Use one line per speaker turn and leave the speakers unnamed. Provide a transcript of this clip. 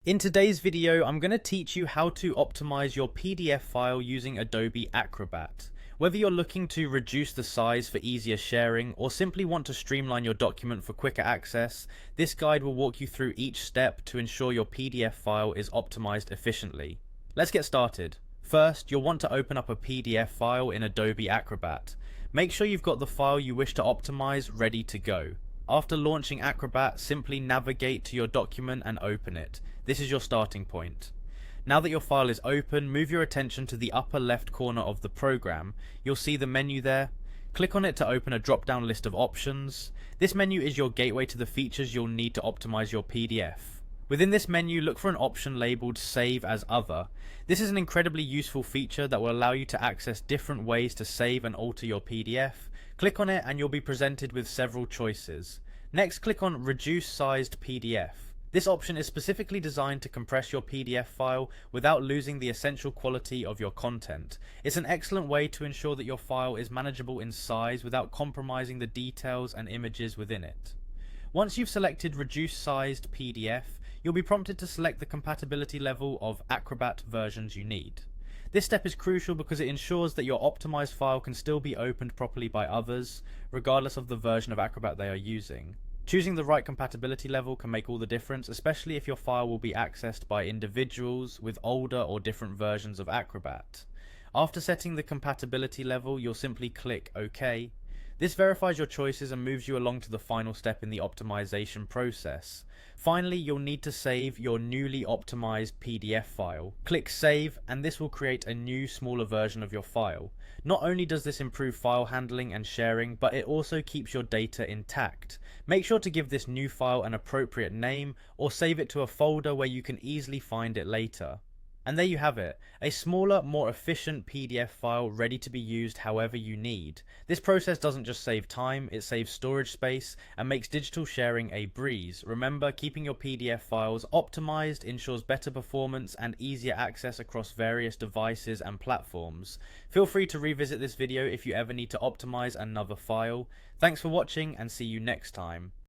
In today's video, I'm going to teach you how to optimize your PDF file using Adobe Acrobat. Whether you're looking to reduce the size for easier sharing or simply want to streamline your document for quicker access, this guide will walk you through each step to ensure your PDF file is optimized efficiently. Let's get started. First, you'll want to open up a PDF file in Adobe Acrobat. Make sure you've got the file you wish to optimize ready to go. After launching Acrobat, simply navigate to your document and open it. This is your starting point. Now that your file is open, move your attention to the upper left corner of the program. You'll see the menu there. Click on it to open a drop-down list of options. This menu is your gateway to the features you'll need to optimize your PDF. Within this menu, look for an option labeled Save as Other. This is an incredibly useful feature that will allow you to access different ways to save and alter your PDF. Click on it and you'll be presented with several choices. Next, click on Reduce Sized PDF. This option is specifically designed to compress your PDF file without losing the essential quality of your content. It's an excellent way to ensure that your file is manageable in size without compromising the details and images within it. Once you've selected Reduce Sized PDF, you'll be prompted to select the compatibility level of Acrobat versions you need. This step is crucial because it ensures that your optimized file can still be opened properly by others, regardless of the version of Acrobat they are using. Choosing the right compatibility level can make all the difference, especially if your file will be accessed by individuals with older or different versions of Acrobat. After setting the compatibility level, you'll simply click OK. This verifies your choices and moves you along to the final step in the optimization process. Finally, you'll need to save your newly optimized PDF file. Click Save, and this will create a new, smaller version of your file. Not only does this improve file handling and sharing, but it also keeps your data intact. Make sure to give this new file an appropriate name or save it to a folder where you can easily find it later. And there you have it, a smaller, more efficient PDF file ready to be used however you need. This process doesn't just save time, it saves storage space and makes digital sharing a breeze. Remember, keeping your PDF files optimized ensures better performance and easier access across various devices and platforms. Feel free to revisit this video if you ever need to optimize another file. Thanks for watching and see you next time.